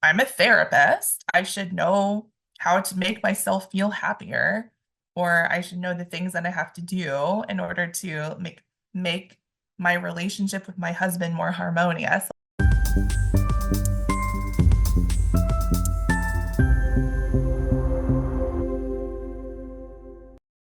I'm a therapist. I should know how to make myself feel happier, or I should know the things that I have to do in order to make my relationship with my husband more harmonious.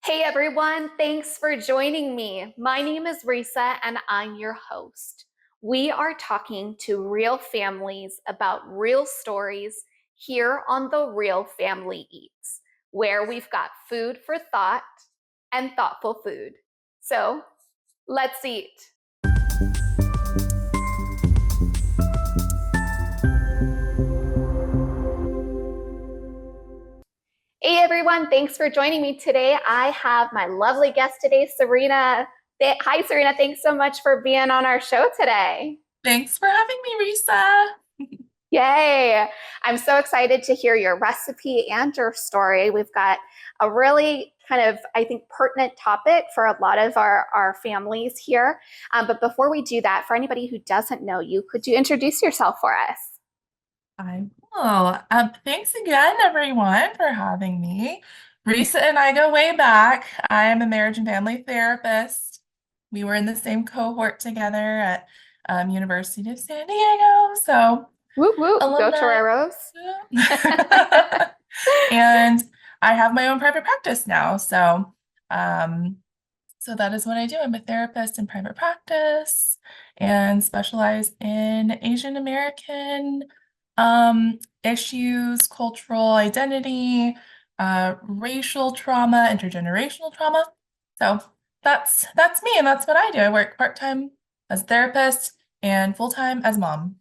Hey everyone, thanks for joining me. My name is Reesa and I'm your host. We are talking to real families about real stories here on The Real Family Eats, where we've got food for thought and thoughtful food. So let's eat. Hey everyone, thanks for joining me today. I have my lovely guest today, Sarina. Hi, Sarina. Thanks so much for being on our show today. Thanks for having me, Reesa. Yay! I'm so excited to hear your recipe and your story. We've got a really kind of, I think, pertinent topic for a lot of our families here. But before we do that, for anybody who doesn't know you, could you introduce yourself for us? I will. Thanks again, everyone, for having me. Reesa and I go way back. I am a marriage and family therapist. We were in the same cohort together at University of San Diego, so Whoop whoop, go alumni. Toreros. And I have my own private practice now, um, so that is what I do. I'm a therapist in private practice and specialize in Asian American issues, cultural identity, racial trauma, intergenerational trauma. So that's me, and that's what I do. I work part-time as a therapist and full-time as mom.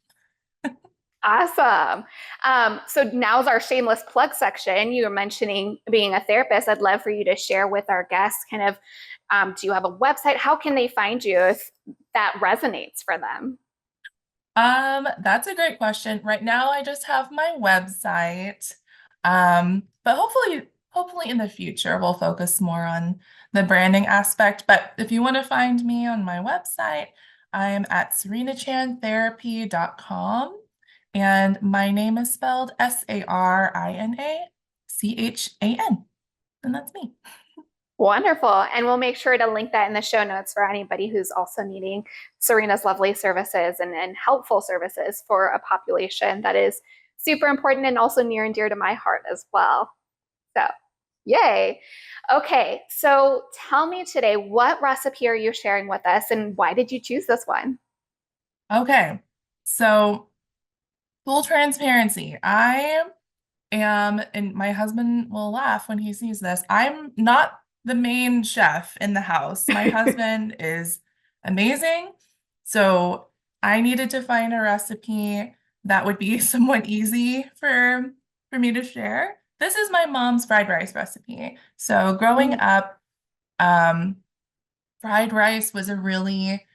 Awesome. So now's our shameless plug section. You were mentioning being a therapist. I'd love for you to share with our guests kind of, do you have a website? How can they find you if that resonates for them? That's a great question. Right now, I just have my website. But hopefully in the future, we'll focus more on the branding aspect. But if you want to find me on my website, I am at sarinachantherapy.com. And my name is spelled Sarinachan. And that's me. Wonderful. And we'll make sure to link that in the show notes for anybody who's also needing Sarina's lovely services and helpful services for a population that is super important and also near and dear to my heart as well. So, yay. Okay, so tell me today, what recipe are you sharing with us and why did you choose this one? Okay. So full transparency. I am, and my husband will laugh when he sees this, I'm not the main chef in the house. My husband is amazing. So I needed to find a recipe that would be somewhat easy for me to share. This is my mom's fried rice recipe. So growing Mm, up, fried rice was a really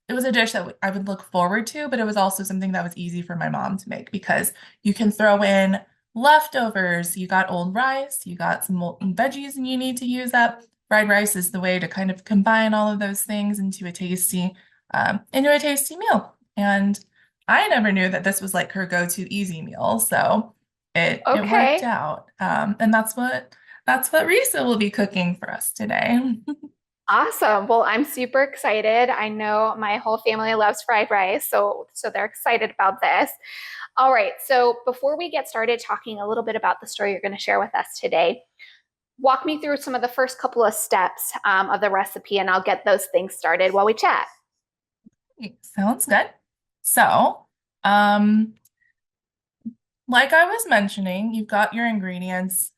it was a dish that I would look forward to, but it was also something that was easy for my mom to make because you can throw in leftovers, you got old rice, you got some old veggies and you need to use up. Fried rice is the way to kind of combine all of those things into a tasty meal. And I never knew that this was like her go-to easy meal, so it worked okay. out. And that's what Risa will be cooking for us today. Awesome. Well, I'm super excited. I know my whole family loves fried rice, so they're excited about this. All right. So before we get started talking a little bit about the story you're going to share with us today, walk me through some of the first couple of steps of the recipe, and I'll get those things started while we chat. Sounds good. So, um, like I was mentioning, you've got your ingredients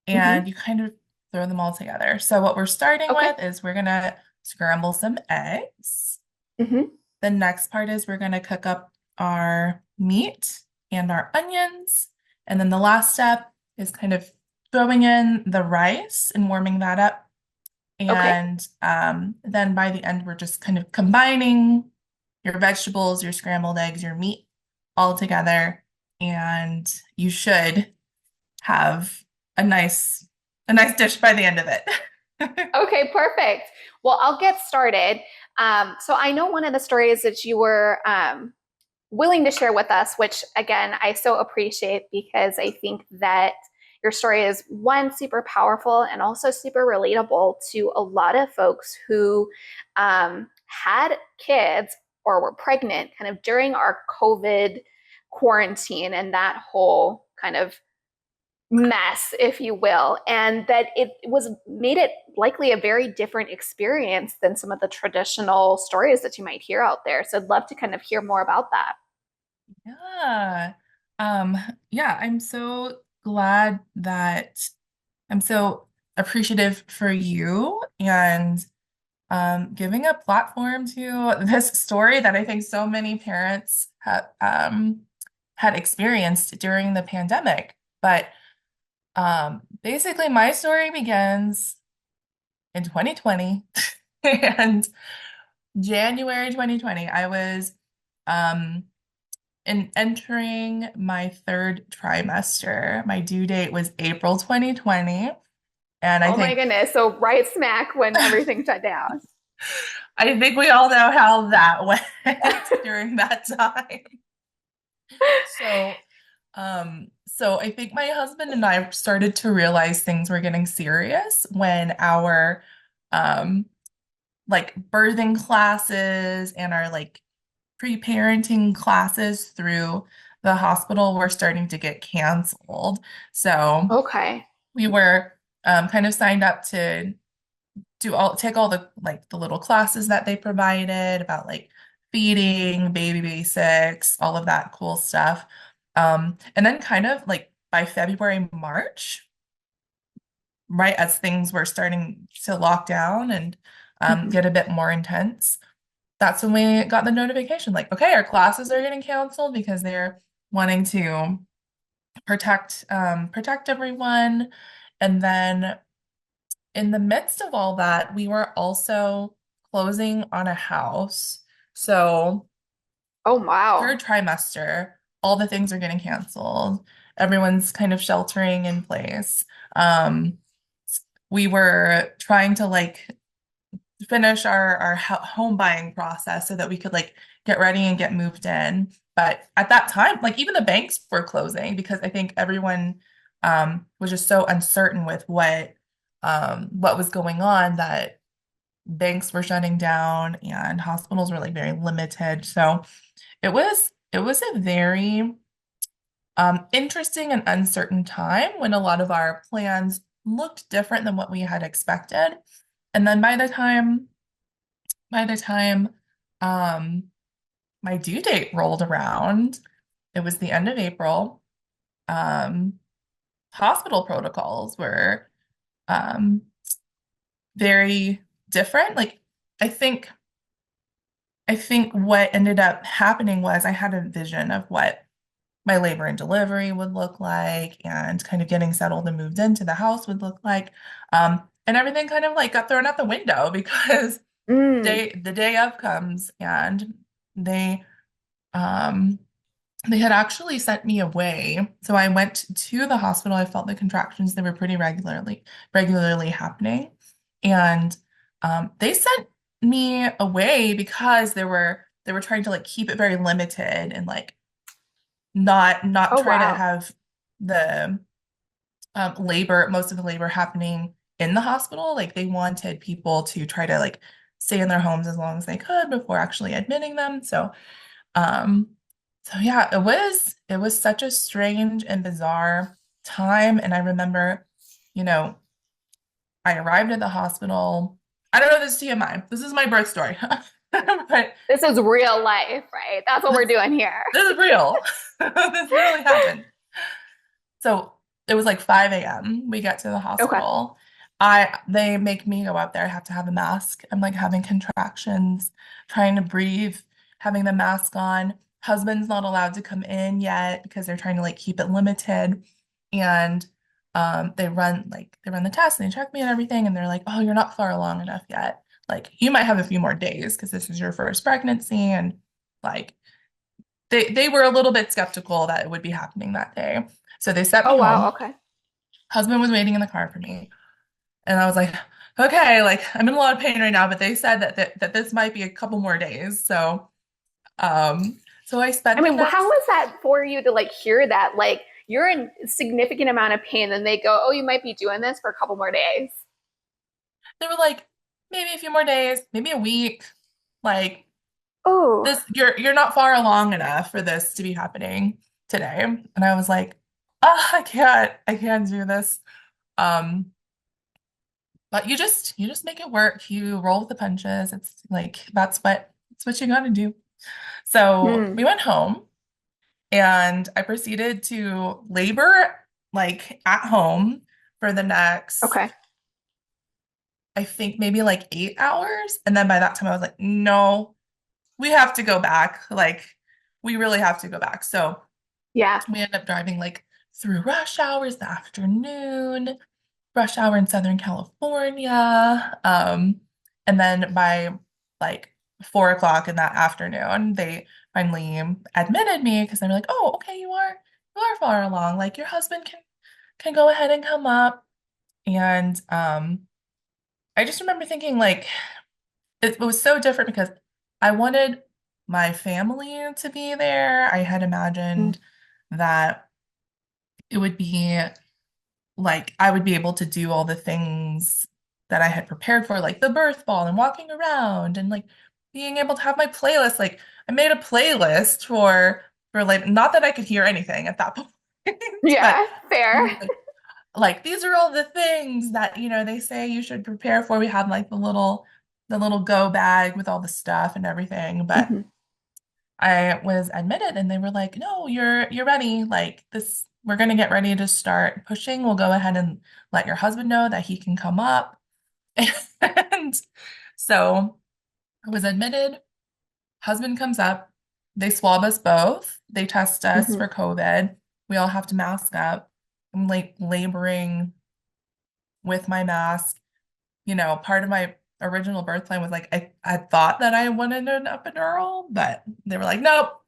Hmm. and you kind of throw them all together. So what we're starting Okay. with is we're gonna scramble some eggs. Hmm. The next part is we're gonna cook up our meat and our onions. And then the last step is kind of throwing in the rice and warming that up. Okay. And then by the end, we're just kind of combining your vegetables, your scrambled eggs, your meat all together, and you should have a nice dish by the end of it. Okay, perfect. Well, I'll get started. So I know one of the stories that you were willing to share with us, which again, I so appreciate because I think that your story is one, super powerful and also super relatable to a lot of folks who had kids or were pregnant kind of during our COVID quarantine and that whole kind of mess, if you will, and that it was made it likely a very different experience than some of the traditional stories that you might hear out there. So I'd love to kind of hear more about that. Yeah. Um, yeah, I'm so glad that I'm so appreciative for you and giving a platform to this story that I think so many parents had experienced during the pandemic. But basically, my story begins in 2020 and January 2020. I was um, entering my third trimester. My due date was April 2020. And Oh my goodness. So right smack when everything shut down. I think we all know how that went during that time. So, so I think my husband and I started to realize things were getting serious when our um like birthing classes and our like pre-parenting classes through the hospital were starting to get canceled. So Okay. we were kind of signed up to take all the like the little classes that they provided about like feeding, baby basics, all of that cool stuff. And then kind of like by February, March, right as things were starting to lock down and Mhm. get a bit more intense, that's when we got the notification like, okay, our classes are getting canceled because they're wanting to protect everyone. And then in the midst of all that, we were also closing on a house. So, Oh, wow. third trimester, all the things are getting canceled. Everyone's kind of sheltering in place. Um, we were trying to like finish our home buying process so that we could like get ready and get moved in. But at that time, like even the banks were closing because I think everyone was just so uncertain with what was going on that banks were shutting down and hospitals were like very limited. So it was a very interesting and uncertain time when a lot of our plans looked different than what we had expected. And then by the time um my due date rolled around, it was the end of April. Um, Hospital protocols were um very different. Like I think I think what ended up happening was I had a vision of what my labor and delivery would look like and kind of getting settled and moved into the house would look like. And everything kind of like got thrown out the window because Mm. the day of comes and they um they had actually sent me away. So I went to the hospital. I felt the contractions. They were pretty regularly happening. And they sent me away because they were trying to like keep it very limited and like not Oh, try to wow. have the most of the labor happening in the hospital. Like they wanted people to try to like stay in their homes as long as they could before actually admitting them. Um, so yeah, it was such a strange and bizarre time. And I remember, you know, I arrived at the hospital. I don't know if this is TMI. This is my birth story. But This is real life, right? That's what we're this, doing here. this is real. This literally happened. So it was like 5 a.m. We get to the Okay. hospital. They make me go up there. I have to have a mask. I'm like having contractions, trying to breathe, having the mask on. Husband's not allowed to come in yet because they're trying to like keep it limited. And they run the test and they check me and everything, and they're like, "Oh, you're not far along enough yet. Like you might have a few more days because this is your first pregnancy." And like they were a little bit skeptical that it would be happening that day. So they sent me Oh, wow. home. Okay. Husband was waiting in the car for me. And I was like, okay, like I'm in a lot of pain right now, but they said that this might be a couple more days. So So I I spent the mean, how next, was that for you to like hear that? Like you're in significant amount of pain, and they go, "Oh, you might be doing this for a couple more days." they were like, maybe a few more days, maybe a week. Like Oh, this, you're not far along enough for this to be happening today. And I was like, oh, I can't do this. Um, but you just make it work. You roll with the punches. It's like that's what you gotta do. So hmm. we went home and I proceeded to labor like at home for the next, Okay. I think maybe like 8 hours. And then by that time I was like, no, we have to go back. Like we really have to go back. So Yeah. we ended up driving like through rush hours, the afternoon, rush hour in Southern California. And then by like 4 o'clock in that afternoon, they finally admitted me because they were like, "Oh, okay, you are far along. Like your husband can go ahead and come up." And I just remember thinking like it was so different because I wanted my family to be there. I had Mm. imagined that it would be like I would be able to do all the things that I had prepared for, like the birth ball and walking around and like being able to have my playlist. Like I made a playlist for like not that I could hear anything at that point, but Yeah. I Fair. was like these are all the things that they say you should prepare for. We had like the little go bag with all the stuff and everything, but Hmm. I was admitted and they were like, "No, you're ready. Like this, we're gonna get ready to start pushing. We'll go ahead and let your husband know that he can come up." And so I was admitted, husband comes up, they swab us both, they test us Hmm. for COVID. We all have to mask up. I'm like laboring with my mask. Part of my original birth plan was like I thought that I wanted an epidural, but they were like, nope,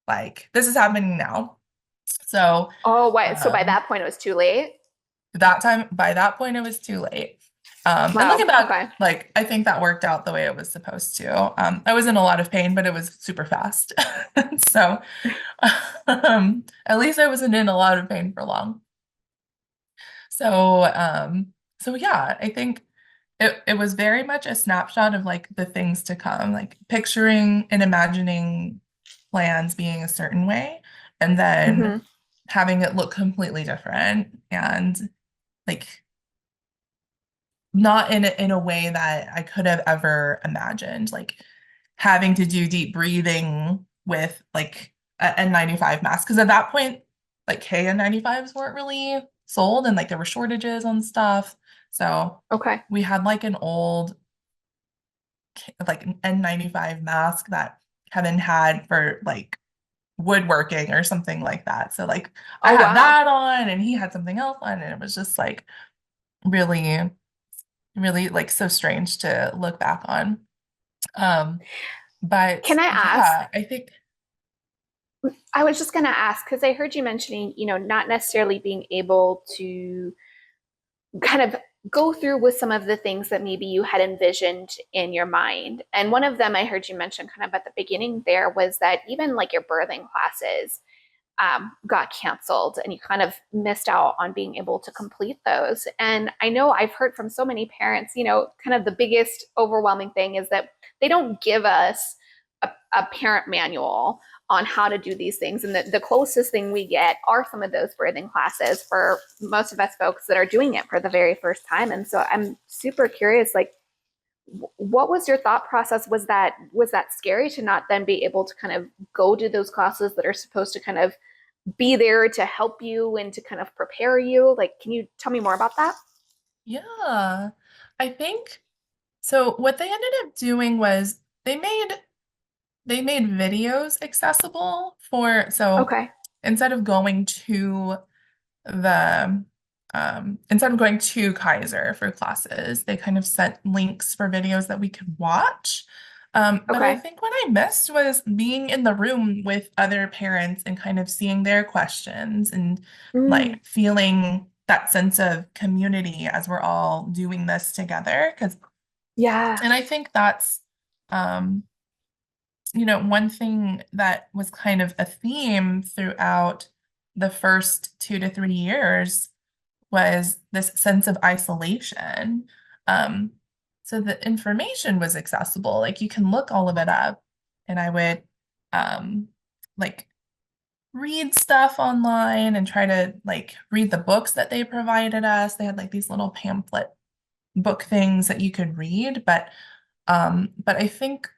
like this is happening now. So Oh, what? So by um that point, it was too late. by that point it was too late. And Wow. looking back, Okay. like I think that worked out the way it was supposed to. I was in a lot of pain, but it was super fast. So at least I wasn't in a lot of pain for long. So yeah, I think it was very much a snapshot of like the things to come, like picturing and imagining plans being a certain way, and then Hmm. having it look completely different and like not in a way that I could have ever imagined, like having to do deep breathing with like a N95 mask. Because at that point, like KN95s weren't really sold and like there were shortages on stuff. So Okay. we had like an old like an N95 mask that Kevin had for like woodworking or something like that. So like I Oh, had wow. that on and he had something else on and it was just like really really like so strange to look back on. Um, but Can I ask? yeah, I think I was just going to ask because I heard you mentioning, not necessarily being able to kind of go through with some of the things that maybe you had envisioned in your mind. And one of them I heard you mention kind of at the beginning there was that even like your birthing classes got canceled and you kind of missed out on being able to complete those. And I know I've heard from so many parents, kind of the biggest overwhelming thing is that they don't give us a parent manual on how to do these things. And the closest thing we get are some of those birthing classes for most of us folks that are doing it for the very first time. And so I'm super curious, like, what was your thought process? Was that scary to not then be able to kind of go to those classes that are supposed to kind of be there to help you and to kind of prepare you? Like, can you tell me more about that? yeah, I think so. What they ended up doing was they made videos accessible for so Okay. instead of going to the instead of going to Kaiser for classes, they kind of sent links for videos that we could watch. But I Okay. think what I missed was being in the room with other parents and kind of seeing their questions and Mm, like feeling that sense of community as we're all doing this together. yeah. And I think um, one thing that was kind of a theme throughout the first 2 to 3 years was this sense of isolation. Um, so the information was accessible. Like you can look all of it up, and I would like read stuff online and try to like read the books that they provided us. They had like these little pamphlet book things that you could read, but I think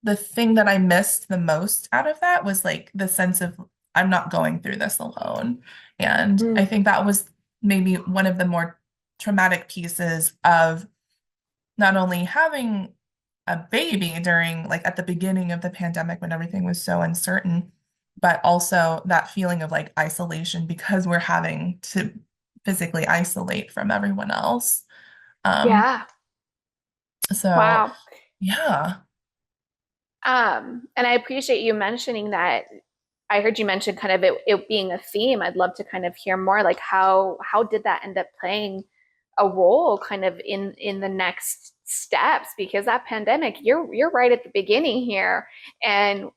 the thing that I missed the most out of that was like the sense of I'm not going through this alone. And I Mm. think that was maybe one of the more traumatic pieces of not only having a baby during like at the beginning of the pandemic when everything was so uncertain, but also that feeling of like isolation because we're having to physically isolate from everyone else. Um, Yeah. so Wow. yeah. And I appreciate you mentioning that. I heard you mention kind of it being a theme. I'd love to kind of hear more, like how did that end up playing a role kind of in the next steps? Because that pandemic, you're right at the beginning here, and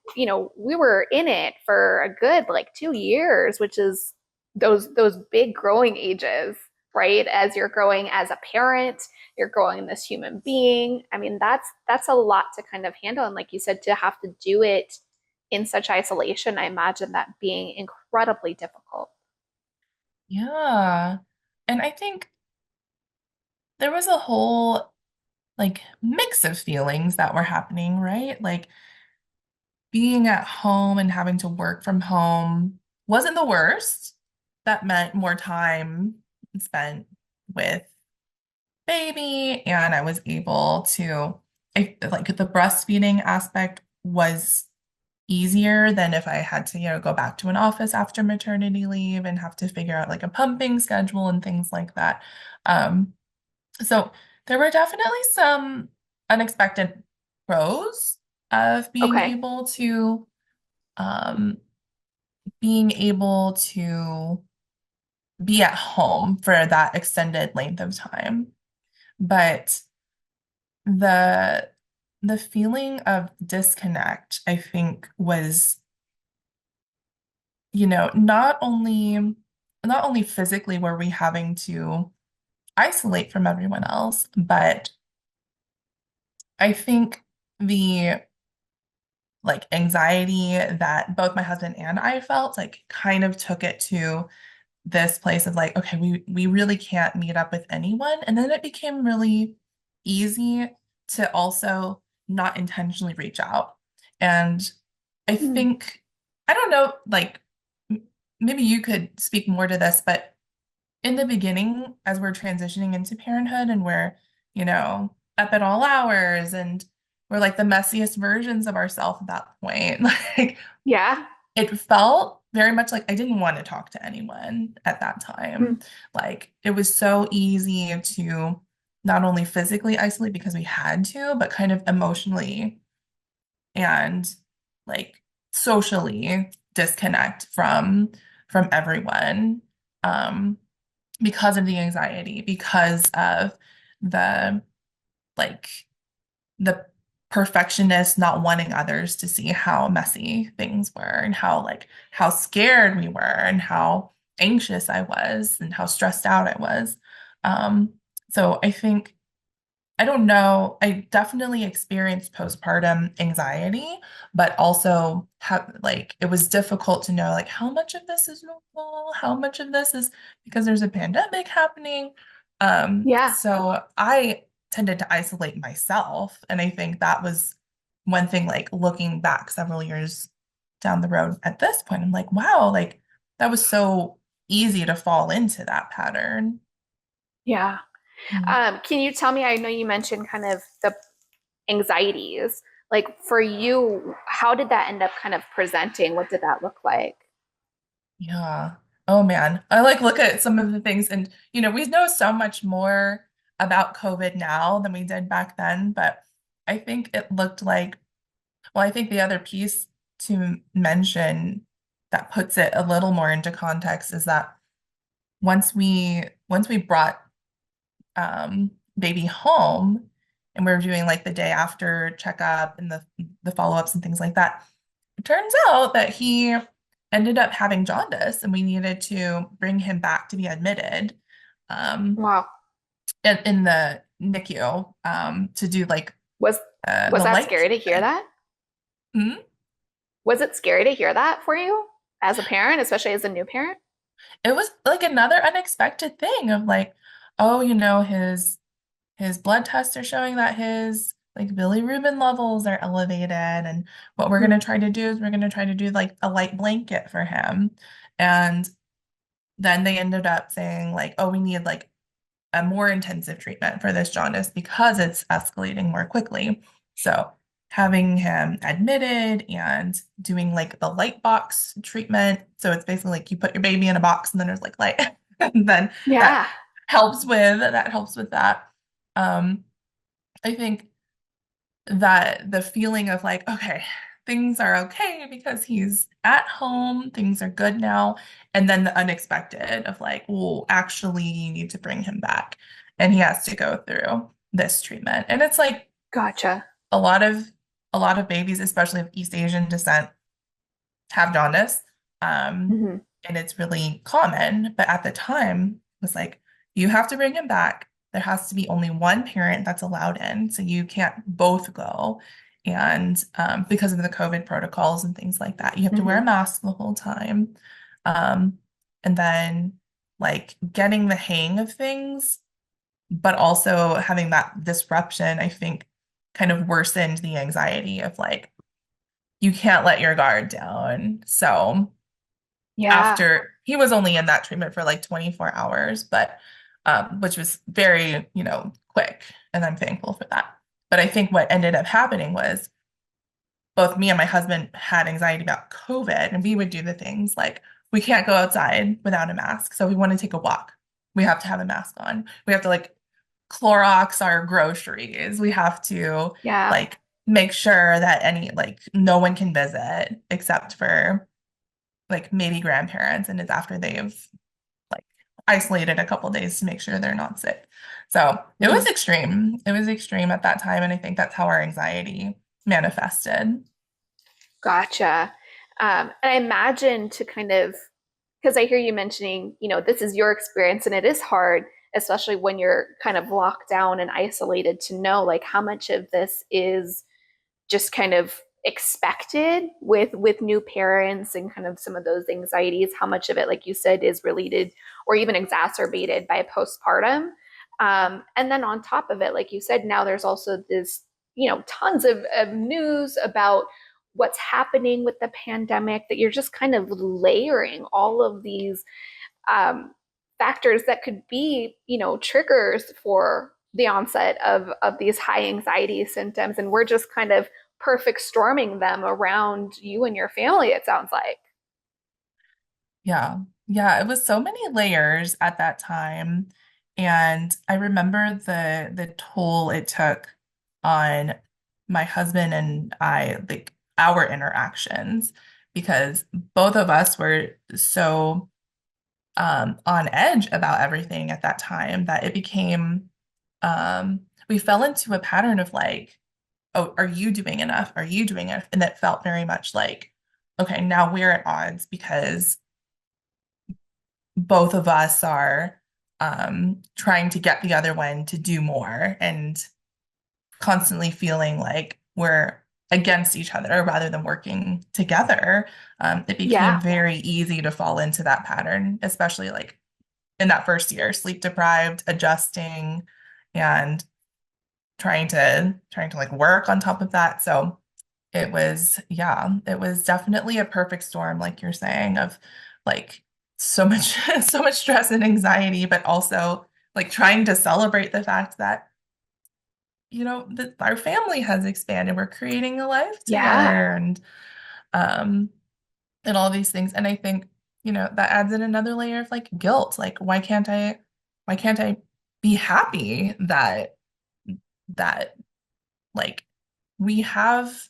we were in it for a good like 2 years, which is those big growing ages, right? As you're growing as a parent, you're growing this human being. I mean, that's a lot to kind of handle, and like you said, to have to do it in such isolation, I imagine that being incredibly difficult. Yeah. And I think there was a whole like mix of feelings that were happening, right? Like being at home and having to work from home wasn't the worst. That meant more time spent with baby, and I was able to, like the breastfeeding aspect was easier than if I had to, go back to an office after maternity leave and have to figure out like a pumping schedule and things like that. Um, so there were definitely some unexpected pros of Okay. um, being able to be at home for that extended length of time. But the the feeling of disconnect, I think, was, not only physically were we having to isolate from everyone else, but I think the like anxiety that both my husband and I felt like kind of took it to this place of like, okay, we really can't meet up with anyone. And then it became really easy to also not intentionally reach out. And I Mm. think, I don't know, like maybe you could speak more to this, but in the beginning, as we're transitioning into parenthood and we're, up at all hours and we're like the messiest versions of ourselves at that point, like Yeah. it felt very much like I didn't want to talk to anyone at that Mm. time. Like it was so easy to not only physically isolate because we had to, but kind of emotionally and like socially disconnect from everyone. Because of the anxiety, because of the like the perfectionist not wanting others to see how messy things were and how scared we were and how anxious I was and how stressed out I was. So I think I don't know. I definitely experienced postpartum anxiety, but also have like it was difficult to know like how much of this is normal, how much of this is because there's a pandemic happening. Yeah. So I tended to isolate myself, and I think that was one thing like looking back several years down the road at this point, I'm like, wow, like that was so easy to fall into that pattern. Yeah. Mm. Can you tell me, I know you mentioned kind of the anxieties. Like for you, how did that end up kind of presenting? What did that look like? Yeah. Oh man. I like look at some of the things and we know so much more about COVID now than we did back then, but I think it looked like, well, I think the other piece to mention that puts it a little more into context is that once we brought baby home, and we were doing like the day after checkup and the follow-ups and things like that. It turns out that he ended up having jaundice, and we needed to bring him back to be admitted um, Wow. in the NICU to do like Was was the that light scary to hear treatment. that? Mhm. Was it scary to hear that for you as a parent, especially as a new parent? It was like another unexpected thing of like, oh, his blood tests are showing that his like bilirubin levels are elevated, and what we're going to Hmm. try to do is we're going to try to do like a light blanket for him. And then they ended up saying like, oh, we need like a more intensive treatment for this jaundice because it's escalating more quickly. So having him admitted and doing like the light box treatment. So it's basically like you put your baby in a box and then there's like light. And then that Yeah. helps with that. Um, I think that the feeling of like, okay, things are okay because he's at home, things are good now. And then the unexpected of like, well, actually, you need to bring him back and he has to go through this treatment. And it's like Gotcha. a lot of a lot of babies, especially of East Asian descent, have jaundice. Um, Hmm. and it's really common. But at the time, it was like, you have to bring him back. There has to be only one parent that's allowed in. So you can't both go. And because of the COVID protocols and things like that, you have to wear Hmm. a mask the whole time. Um, and then like getting the hang of things, but also having that disruption, I think kind of worsened the anxiety of like, you can't let your guard down. So Yeah. after he was only in that treatment for like 24 hours, but which was very, quick. And I'm thankful for that. But I think what ended up happening was both me and my husband had anxiety about COVID, and we would do the things like we can't go outside without a mask. So if we want to take a walk, we have to have a mask on. We have to like Clorox our groceries. We have to Yeah. like make sure that any like no one can visit except for like maybe grandparents, and it's after they've like isolated a couple days to make sure they're not sick. So it was Hmm. extreme. It was extreme at that time, and I think that's how our anxiety manifested. Gotcha. And I imagine to kind of, because I hear you mentioning, this is your experience and it is hard, especially when you're kind of locked down and isolated, to know like how much of this is just kind of expected with new parents and kind of some of those anxieties, how much of it, like you said, is related or even exacerbated by postpartum. And then on top of it, like you said, now there's also this, tons of news about what's happening with the pandemic, that you're just kind of layering all of these um, factors that could be, triggers for the onset of these high anxiety symptoms. And we're just kind of perfect storming them around you and your family, it sounds like. Yeah. Yeah, it was so many layers at that time. And I remember the toll it took on my husband and I, like our interactions, because both of us were so on edge about everything at that time that it became we fell into a pattern of like, oh, are you doing enough? Are you doing enough? And that felt very much like, okay, now we're at odds because both of us are trying to get the other one to do more and constantly feeling like we're against each other rather than working together. It became Yeah. very easy to fall into that pattern, especially like in that first year, sleep deprived, adjusting, and trying to like work on top of that. So it was, yeah, it was definitely a perfect storm, like you're saying, of like so much, so much stress and anxiety, but also like trying to celebrate the fact that, that our family has expanded. We're creating a life Yeah. together um and all these things. And I think, that adds in another layer of like guilt. Like, why can't I be happy that like we have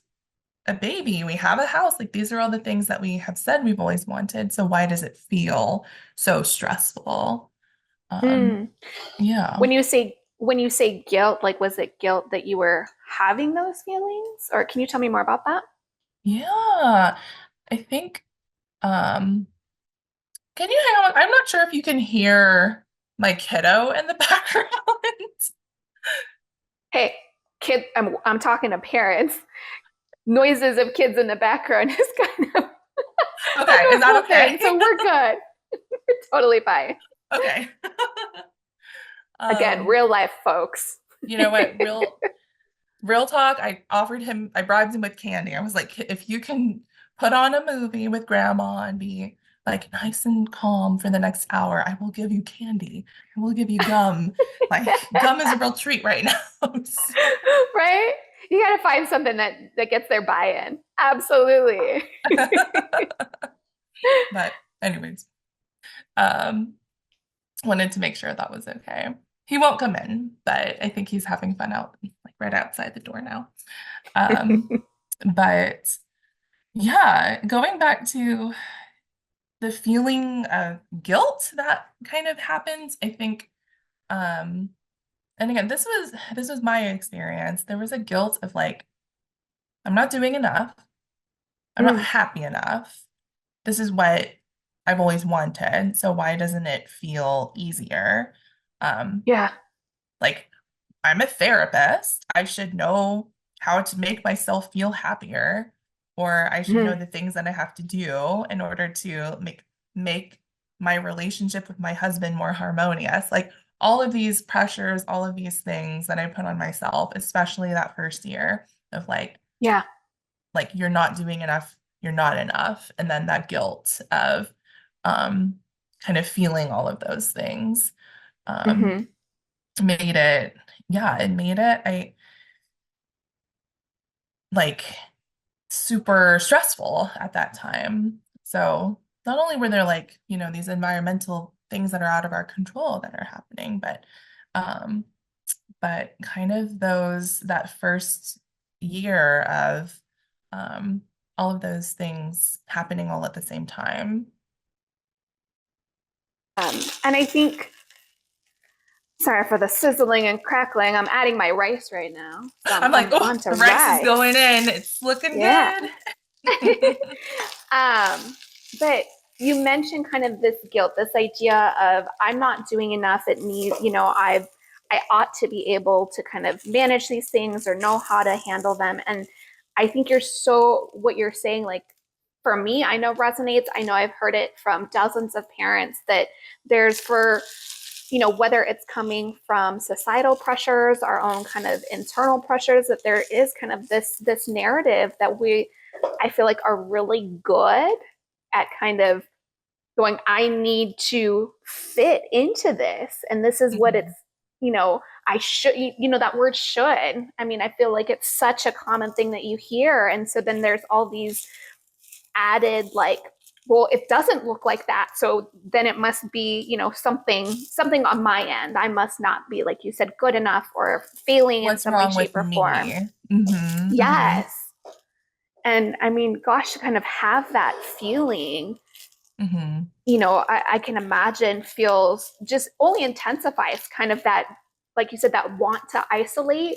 a baby, we have a house. Like these are all the things that we have said we've always wanted. So why does it feel so stressful? Um, Mm. yeah. When you say when you say guilt, like was it guilt that you were having those feelings? Or can you tell me more about that? Yeah, I think, um, can you hang on? I'm not sure if you can hear my kiddo in the background. Hey, kid, I'm talking to parents. Noises of kids in the background is kind of a Okay, is that normal okay? thing, so we're good. We're totally fine. Okay. Again, Um, real life folks. you know what? Real talk, I bribed him with candy. I was like, if you can put on a movie with grandma and be like nice and calm for the next hour, I will give you candy. I will give you gum. Like gum is a real treat right now. Right? You got to find something that gets their buy-in. Absolutely. But anyways, um, wanted to make sure that was okay. He won't come in, but I think he's having fun out like right outside the door now. Um, but yeah, going back to the feeling of guilt that kind of happens, I think, um, and again, this was my experience. There was a guilt of like, I'm not doing enough, I'm not Mm, happy enough. This is what I've always wanted, so why doesn't it feel easier? Um, yeah. like I'm a therapist. I should know how to make myself feel happier, or I should know Mm, the things that I have to do in order to make my relationship with my husband more harmonious. Like all of these pressures, all of these things that I put on myself, especially that first year of yeah. like you're not doing enough, you're not enough, and then that guilt of um kind of feeling all of those things um Hmm. made it yeah, it made it I like super stressful at that time. So not only were there like, these environmental things that are out of our control that are happening, um, but kind of that first year of um all of those things happening all at the same time. And I think, sorry for the sizzling and crackling. I'm adding my rice right now. So I'm like, I'm oh, on to the rice is rice. going in. It's looking Yeah. good. um, but you mentioned kind of this guilt, this idea of I'm not doing enough. It needs, I ought to be able to kind of manage these things or know how to handle them. And I think what you're saying, like for me, I know resonates. I know I've heard it from dozens of parents that there's for, whether it's coming from societal pressures, our own kind of internal pressures, that there is kind of this narrative that I feel like are really good at kind of going, I need to fit into this. And this is what it's, Mhm. I should, that word should. I mean, I feel like it's such a common thing that you hear. And so then there's all these added, like, well, it doesn't look like that. So then it must be, something on my end. I must not be, like you said, good enough or failing in What's some way, wrong with shape, or form. me? Hmm. Yes. And I mean, gosh, to kind of have that feeling, Hmm. I can imagine feels just only intensifies kind of that, like you said, that want to isolate,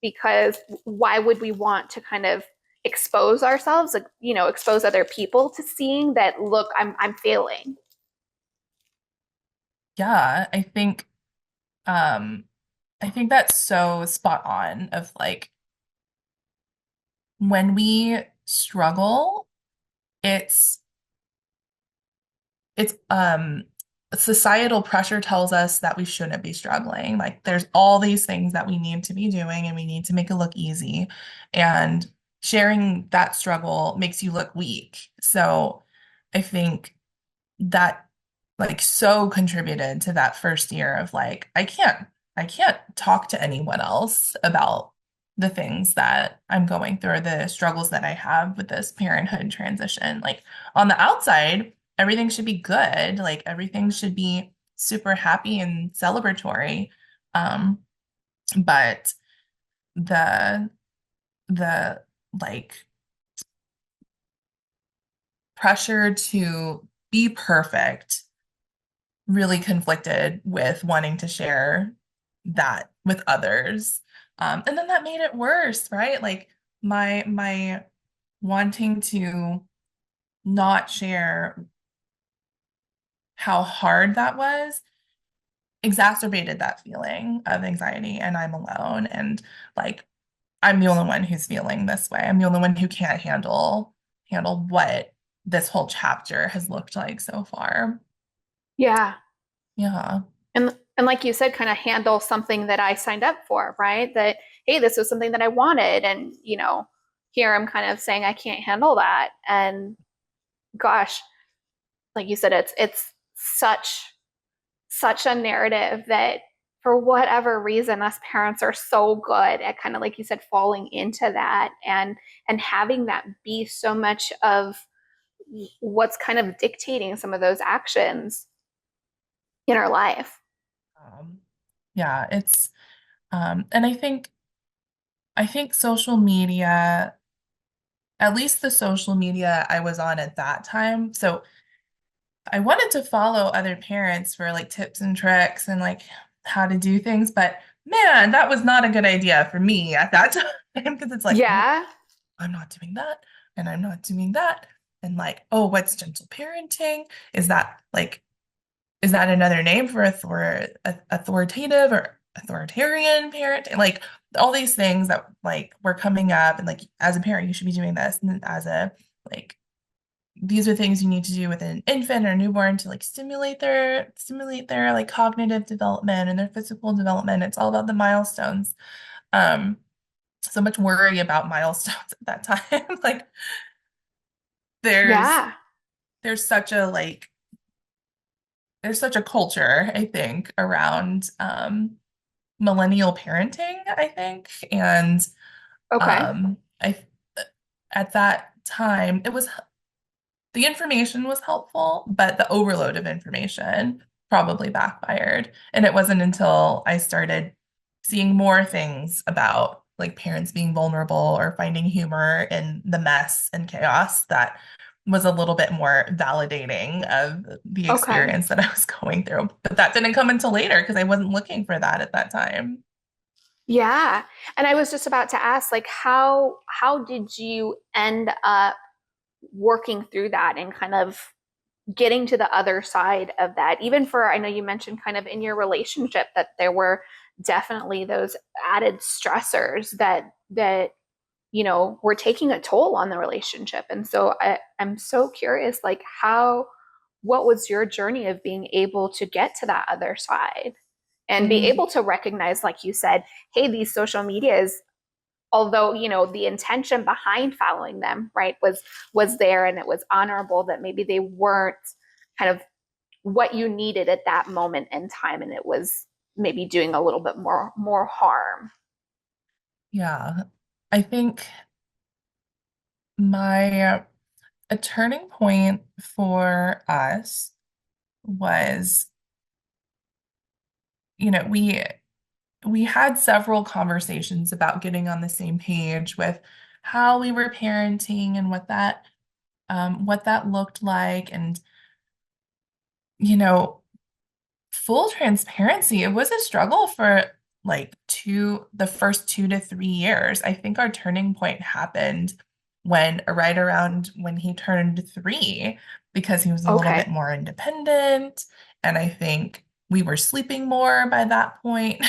because why would we want to kind of expose ourselves, like, expose other people to seeing that, look, I'm failing. Yeah, um I think that's so spot on of like when we struggle, it's it's societal pressure tells us that we shouldn't be struggling. Like there's all these things that we need to be doing and we need to make it look easy. And sharing that struggle makes you look weak. So I think that like so contributed to that first year of like I can't talk to anyone else about the things that I'm going through or the struggles that I have with this parenthood transition. Like on the outside, everything should be good. Like everything should be super happy and celebratory. Um, but the the like pressure to be perfect really conflicted with wanting to share that with others. And then that made it worse, right? Like my wanting to not share how hard that was exacerbated that feeling of anxiety and I'm alone and like I'm the only one who's feeling this way. I'm the only one who can't handle what this whole chapter has looked like so far. Yeah. Yeah. And like you said, kind of handle something that I signed up for, right? That, hey, this was something that I wanted. And, here I'm kind of saying I can't handle that. And gosh, like you said, it's such a narrative that for whatever reason us parents are so good at kind of like you said falling into that and having that be so much of what's kind of dictating some of those actions in our life. Um, yeah, it's and I think social media, at least the social media I was on at that time. So I wanted to follow other parents for like tips and tricks and like how to do things, but man, that was not a good idea for me at that time because it's like, oh, Yeah. I'm not doing that and I'm not doing that. And like, oh, what's gentle parenting? Is that like, is that another name for authoritative or authoritarian parent? Like all these things that like were coming up and like as a parent, you should be doing this. And then as a like these are things you need to do with an infant or newborn to like stimulate their like cognitive development and their physical development. It's all about the milestones. Um, so much worry about milestones at that time. Like there's Yeah. there's such a like there's such a culture, I think, around millennial parenting, I think. And Okay. I at that time it was the information was helpful, but the overload of information probably backfired. And it wasn't until I started seeing more things about like parents being vulnerable or finding humor in the mess and chaos that was a little bit more validating of the Okay. experience that I was going through. But that didn't come until later because I wasn't looking for that at that time. Yeah. And I was just about to ask, like, how did you end up working through that and kind of getting to the other side of that? Even for, I know you mentioned kind of in your relationship that there were definitely those added stressors that were taking a toll on the relationship. And so I'm so curious, like what was your journey of being able to get to that other side and be Mm, able to recognize, like you said, hey, these social medias, although the intention behind following them, right, was there and it was honorable, that maybe they weren't kind of what you needed at that moment in time, and it was maybe doing a little bit more harm. yeah. I think my a turning point for us was, you know, we had several conversations about getting on the same page with how we were parenting and what that looked like. And, you know, full transparency, it was a struggle for like the first 2 to 3 years. I think our turning point happened when right around when he turned 3, because he was a little bit Okay. more independent. And I think we were sleeping more by that point.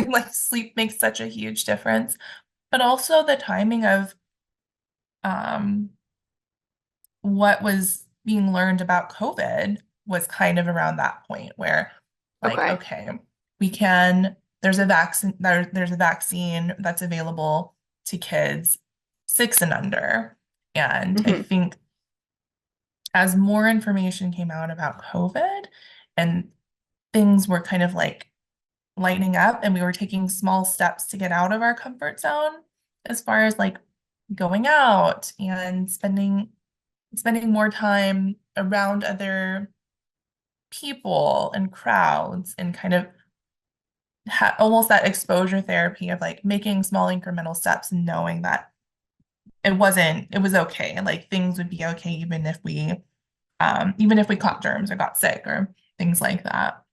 Like sleep makes such a huge difference, but also the timing of um what was being learned about COVID was kind of around that point where, like, Okay. okay, there's a vaccine that's available to kids 6 and under. And I Mm-hmm. think as more information came out about COVID and things were kind of like lightening up and we were taking small steps to get out of our comfort zone as far as like going out and spending more time around other people and crowds and kind of almost that exposure therapy of like making small incremental steps and knowing that it was okay. Like things would be okay even if we caught germs or got sick or things like that.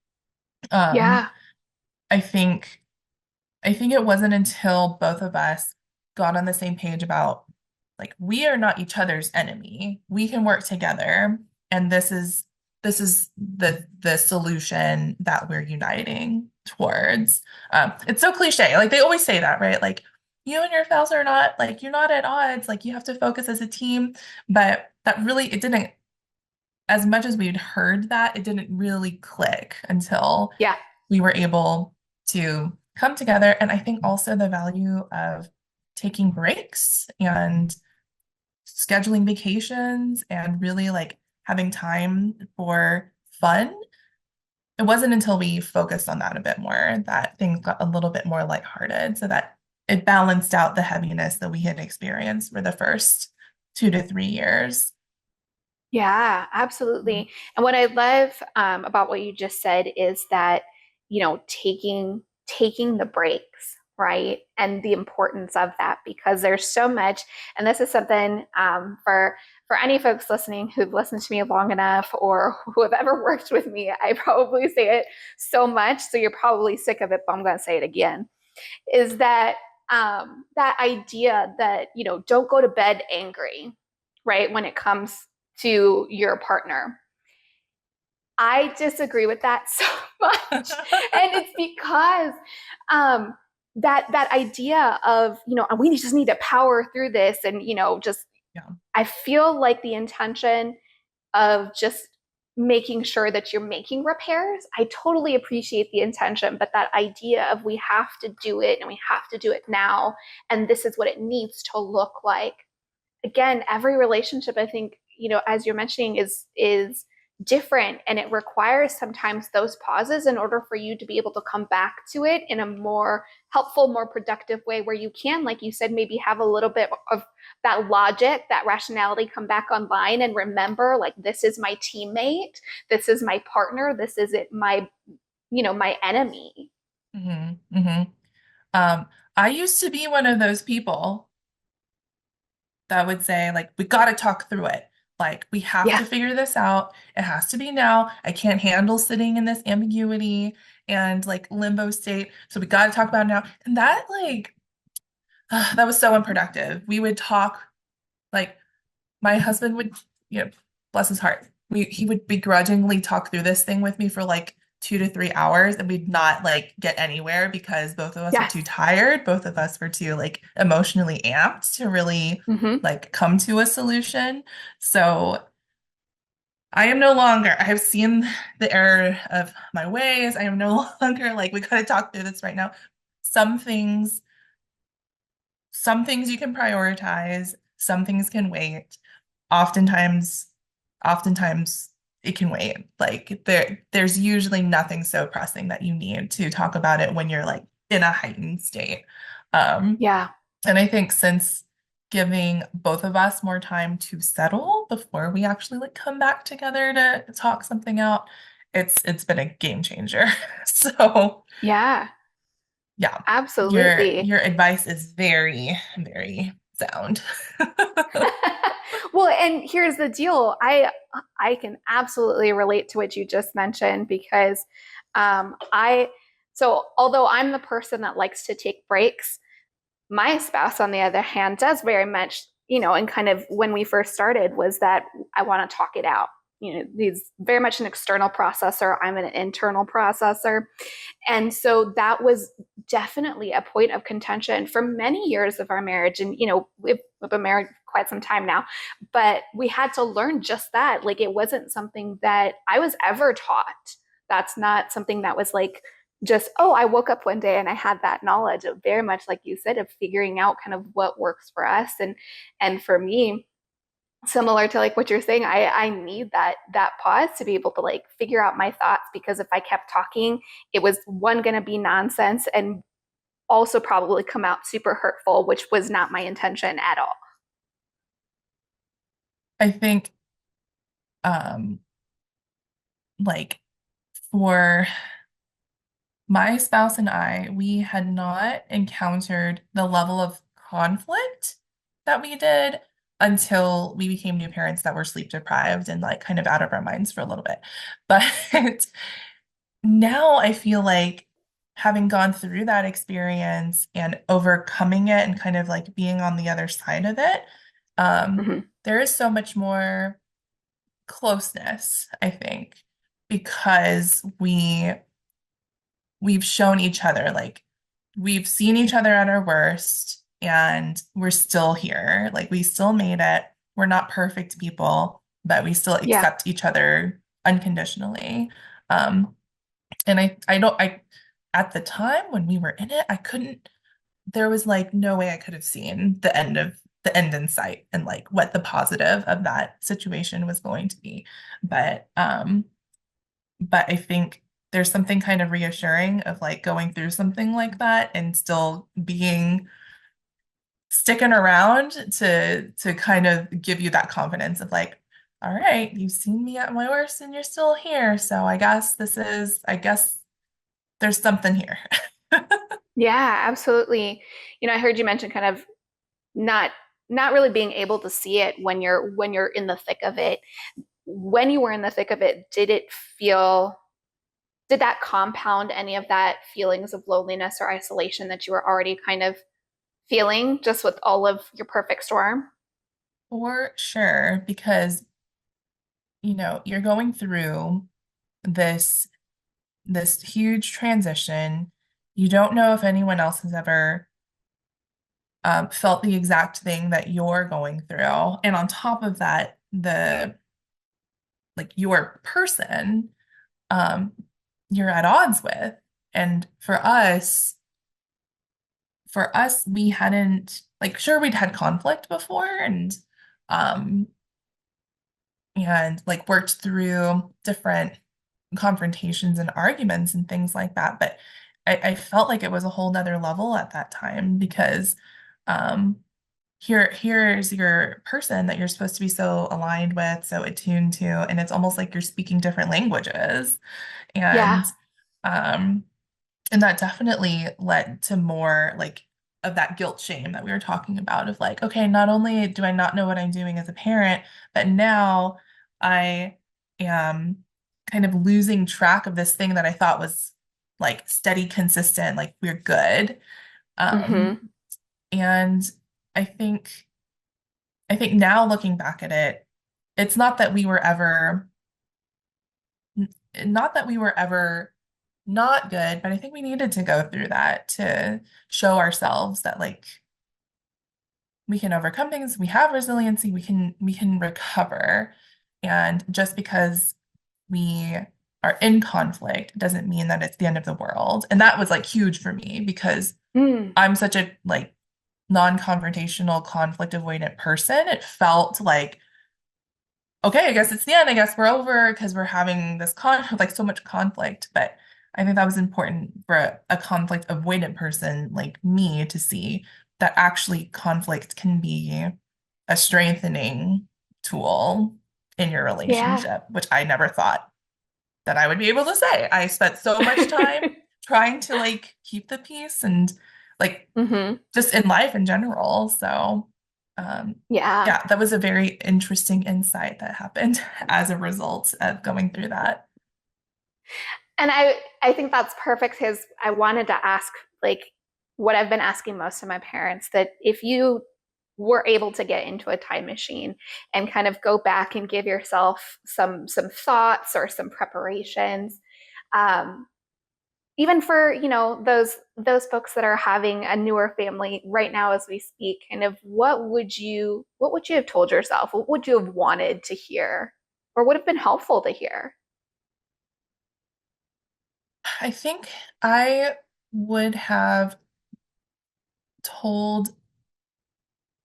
Um, Yeah. I think I think it wasn't until both of us got on the same page about like we are not each other's enemy. We can work together, and this is the solution that we're uniting towards. It's so cliche. Like they always say that, right? Like you and your spouse are not like you're not at odds. Like you have to focus as a team. But that really it didn't as much as we'd heard that, it didn't really click until Yeah. we were able to come together. And I think also the value of taking breaks and scheduling vacations and really like having time for fun. It wasn't until we focused on that a bit more that things got a little bit more lighthearted so that it balanced out the heaviness that we had experienced for the first 2 to 3 years. Yeah, absolutely. And what I love about what you just said is that, taking the breaks, right? And the importance of that because there's so much, and this is something for any folks listening who've listened to me long enough or who have ever worked with me, I probably say it so much, so you're probably sick of it, but I'm going to say it again. Is that that idea that don't go to bed angry, right? When it comes to your partner. I disagree with that so much. And it's because um, that idea of, we just need to power through this and, just Yeah. I feel like the intention of just making sure that you're making repairs. I totally appreciate the intention, but that idea of we have to do it and we have to do it now, and this is what it needs to look like. Again, every relationship, I think, as you're mentioning, is different, and it requires sometimes those pauses in order for you to be able to come back to it in a more helpful, more productive way where you can, like you said, maybe have a little bit of that logic, that rationality come back online and remember, like, this is my teammate, this is my partner, this isn't my enemy. hmm hmm Um, I used to be one of those people that would say, like, we got to talk through it. Like, we have Yeah. to figure this out. It has to be now. I can't handle sitting in this ambiguity and like limbo state. So we got to talk about it now. And that, like, that was so unproductive. We would talk, like, my husband would, bless his heart, he would begrudgingly talk through this thing with me for like 2 to 3 hours, and we'd not like get anywhere because both of us were Yes. too tired. Both of us were too like emotionally amped to really Mm-hmm. like come to a solution. So I am no longer, I have seen the error of my ways. I am no longer like, we got to talk through this right now. Some things some things you can prioritize, some things can wait. Oftentimes, oftentimes it can wait. Like there's usually nothing so pressing that you need to talk about it when you're like in a heightened state. Um, Yeah. and I think since giving both of us more time to settle before we actually like come back together to talk something out, it's been a game changer. So Yeah. yeah, Absolutely. your advice is very, very sound. Well, and here's the deal. I can absolutely relate to what you just mentioned because I so although I'm the person that likes to take breaks, my spouse on the other hand does very much, and kind of when we first started was that I want to talk it out. He's very much an external processor. I'm an internal processor. And so that was definitely a point of contention for many years of our marriage. And, we've been married quite some time now, but we had to learn just that. Like, it wasn't something that I was ever taught. That's not something that was like, just, oh, I woke up one day and I had that knowledge of very much like you said, of figuring out kind of what works for us. And for me, similar to like what you're saying, I need that pause to be able to like figure out my thoughts, because if I kept talking, it was one going to be nonsense and also probably come out super hurtful, which was not my intention at all. I think um like for my spouse and I, we had not encountered the level of conflict that we did until we became new parents that were sleep deprived and like kind of out of our minds for a little bit. But now I feel like having gone through that experience and overcoming it and kind of like being on the other side of it, Hmm. there is so much more closeness, I think, because we've shown each other like we've seen each other at our worst and we're still here. Like we still made it. We're not perfect people, but we still Yeah. accept each other unconditionally. Um, and I don't I at the time when we were in it, I couldn't there was like no way I could have seen the end in sight and like what the positive of that situation was going to be. But I think there's something kind of reassuring of like going through something like that and still being sticking around to kind of give you that confidence of like, all right, you've seen me at my worst and you're still here. So I guess there's something here. Yeah, absolutely. I heard you mention kind of not not really being able to see it when you're in the thick of it. When you were in the thick of it, did that compound any of that feelings of loneliness or isolation that you were already kind of feeling just with all of your perfect storm? For sure, because you're going through this this huge transition. You don't know if anyone else has ever felt the exact thing that you're going through. And on top of that, the like your person, um, you're at odds with. And for us, we hadn't like sure we'd had conflict before um and like worked through different confrontations and arguments and things like that. But I felt like it was a whole nother level at that time because um, here's your person that you're supposed to be so aligned with, so attuned to, and it's almost like you're speaking different languages. Yeah. And um, and that definitely led to more like of that guilt shame that we were talking about of like, okay, not only do I not know what I'm doing as a parent, but now I am kind of losing track of this thing that I thought was like steady, consistent, like we're good. Um, Hmm. and I I think now looking back at it, it's not that we were ever not that we were ever not good, but I think we needed to go through that to show ourselves that like we can overcome things, we have resiliency, we can recover. And just because we are in conflict doesn't mean that it's the end of the world. And that was like huge for me because Mm. I'm such a like non-confrontational, conflict avoidant person. It felt like okay, I guess it's the end. I guess we're over because we're having this like so much conflict. But I think that was important for a conflict avoidant person like me to see that actually conflict can be a strengthening tool in your Yeah. relationship, which I never thought that I would be able to say. I spent so much time trying to like keep the peace and like Hmm. just in life in general. So, um, Yeah. yeah, that was a very interesting insight that happened as a result of going through that. And I think that's perfect because I wanted to ask like what I've been asking most of my parents, that if you were able to get into a time machine and kind of go back and give yourself some thoughts or some preparations, um, even for those folks that are having a newer family right now as we speak, kind of what would you have told yourself? What would you have wanted to hear, or would have been helpful to hear? I think I would have told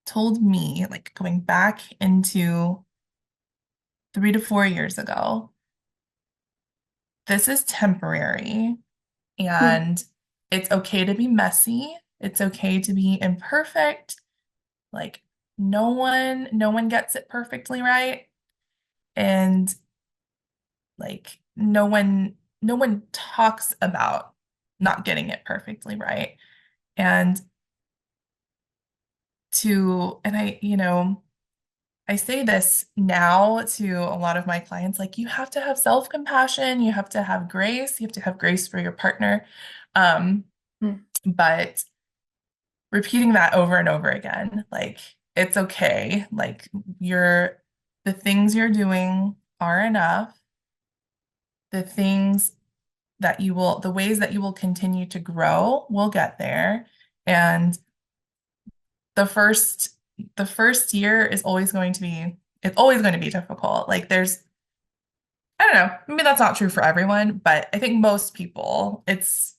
told me like going back into 3 to 4 years ago, this is temporary Mm. and it's okay to be messy. It's okay to be imperfect. Like no one gets it perfectly right. And like no one talks about not getting it perfectly right. And and I say this now to a lot of my clients, like you have to have self-compassion, you have to have grace, you have to have grace for your partner. Um, Mm. but repeating that over and over again, like it's okay. Like the things you're doing are enough. The things the ways that you will continue to grow will get there. And the first, the first year is always going to be, it's always going to be difficult. Like I don't know, maybe that's not true for everyone, but I think most people, it's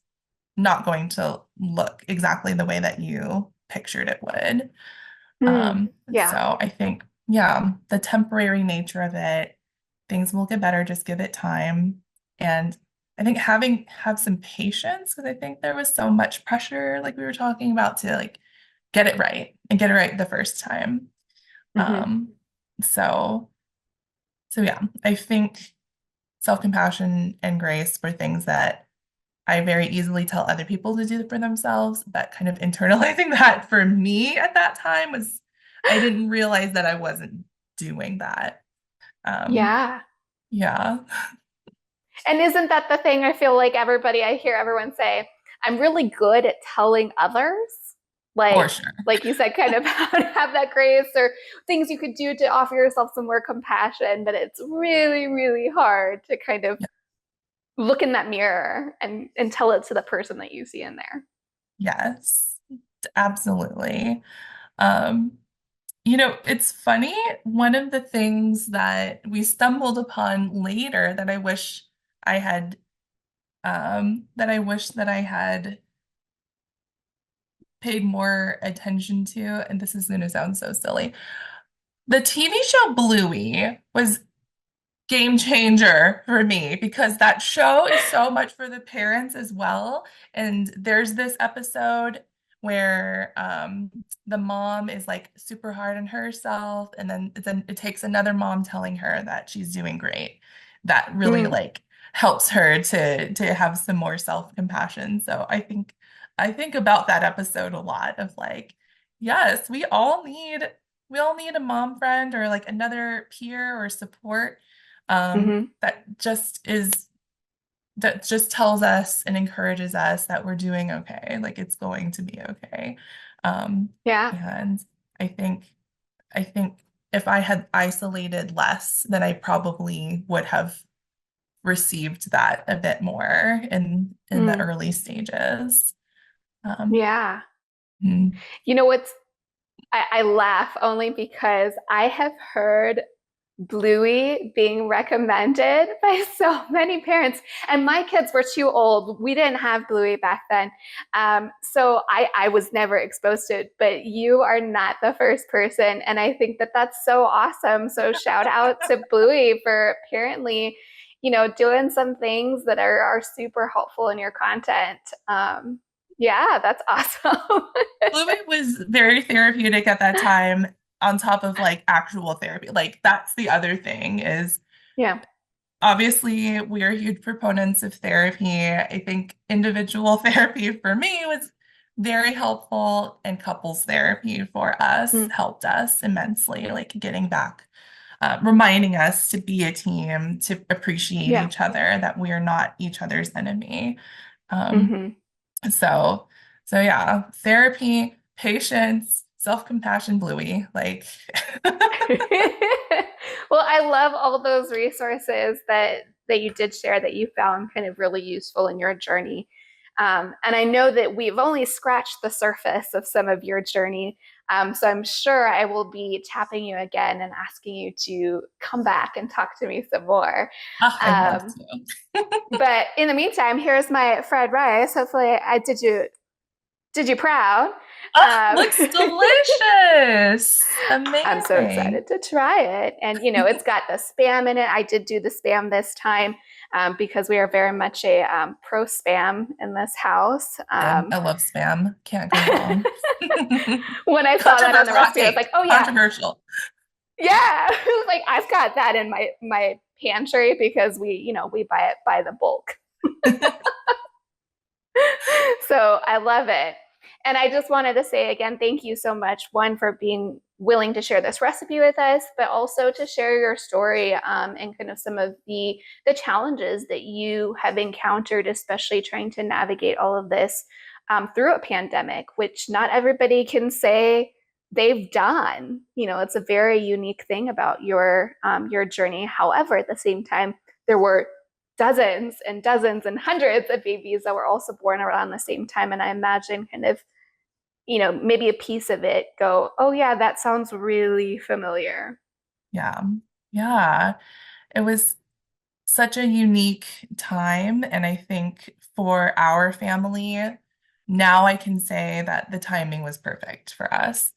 not going to look exactly the way that you pictured it would. Mm. Yeah. So I think, yeah, the temporary nature of it, things will get better, just give it time. And I think have some patience because I think there was so much pressure, like we were talking about, to like get it right and get it right the first time. Hmm. Um, so so yeah, I think self-compassion and grace were things that I very easily tell other people to do for themselves, but kind of internalizing that for me at that time was I didn't realize that I wasn't doing that. Um, Yeah. yeah, And isn't that the thing? I feel like I hear everyone say, I'm really good at telling others, for sure. like you said, kind of how to have that grace or things you could do to offer yourself some more compassion, but it's really, really hard to kind of Yeah. look in that mirror and tell it to the person that you see in there. Yes, absolutely. Um, it's funny. One of the things that we stumbled upon later that I wish that I had paid more attention to, and this is going to sound so silly. The TV show Bluey was game changer for me because that show is so much for the parents as well. And there's this episode where the mom is like super hard on herself, and then it takes another mom telling her that she's doing great. That really Mm. like helps her to have some more self-compassion. So I think about that episode a lot of like, yes, we all need a mom friend or like another peer or support Hmm. that just tells us and encourages us that we're doing okay, like it's going to be okay. Um, Yeah. and I think I think if I had isolated less, then I probably would have received that a bit more in the Mm. early stages. Um, Yeah. mm. You know what's I laugh only because I have heard Bluey being recommended by so many parents. And my kids were too old. We didn't have Bluey back then. So I was never exposed to it, but you are not the first person. And I think that that's so awesome. So shout out to Bluey for apparently, doing some things that are super helpful in your content. Yeah, that's awesome. Fluid was very therapeutic at that time, on top of like actual therapy. Like that's the other thing is Yeah. obviously we are huge proponents of therapy. I think individual therapy for me was very helpful, and couples therapy for us Mm. helped us immensely, like getting back, reminding us to be a team, to appreciate Yeah. each other, that we are not each other's enemy. Um, Hmm. so, so yeah, therapy, patience, self-compassion, Bluey, like, Well, I love all those resources that you did share that you found kind of really useful in your journey. And I know that we've only scratched the surface of some of your journey. So I'm sure I will be tapping you again and asking you to come back and talk to me some more. oh, I'd love Um, to. but in the meantime, here's my fried rice. Hopefully, I did you proud. Oh, Um, looks delicious. I'm so Amazing. excited to try it. And, it's got the spam in it. I did do the spam this time because we are very much a pro spam in this house. I love spam. Can't go wrong. When I saw that on the Controversial hot recipe, I was take. like, oh, yeah, Controversial. yeah. Like, I've got that in my pantry because we buy it by the bulk. So I love it. And I just wanted to say again, thank you so much, one, for being willing to share this recipe with us, but also to share your story and kind of some of the challenges that you have encountered, especially trying to navigate all of this through a pandemic, which not everybody can say they've done. You know, it's a very unique thing about your journey. However, at the same time, there were dozens and hundreds of babies that were also born around the same time. And I imagine kind of, you know, maybe a piece of it go, oh, yeah, that sounds really familiar. Yeah. Yeah. It was such a unique time. And I think for our family, now I can say that the timing was perfect for us.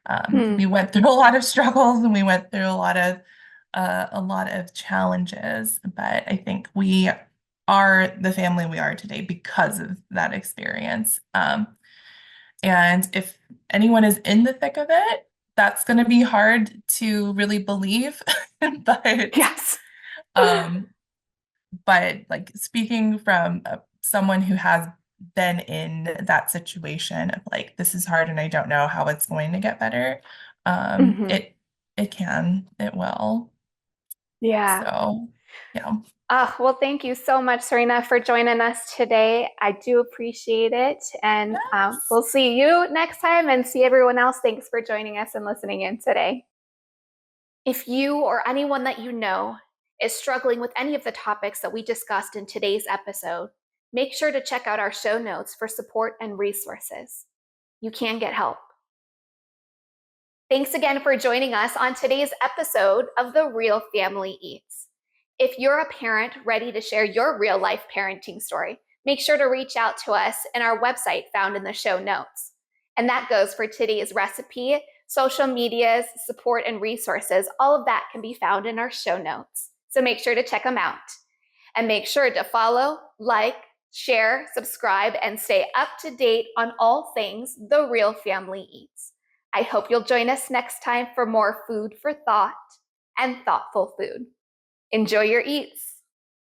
Hmm. We went through a lot of struggles and we went through a lot of challenges, but I think we are the family we are today because of that experience. And if anyone is in the thick of it, that's going to be hard to really believe. But Yes. um, but like speaking from someone who has been in that situation of like this is hard and I don't know how it's going to get better, Hmm. it will. Yeah. So yeah. Well, thank you so much, Sarina, for joining us today. I do appreciate it. And Yes. we'll see you next time and see everyone else. Thanks for joining us and listening in today. If you or anyone that you know is struggling with any of the topics that we discussed in today's episode, make sure to check out our show notes for support and resources. You can get help. Thanks again for joining us on today's episode of The Real Family Eats. If you're a parent ready to share your real life parenting story, make sure to reach out to us in our website found in the show notes. And that goes for today's recipe, social medias, support, and resources. All of that can be found in our show notes. So make sure to check them out. And make sure to follow, like, share, subscribe, and stay up to date on all things The Real Family Eats. I hope you'll join us next time for more food for thought and thoughtful food. Enjoy your eats.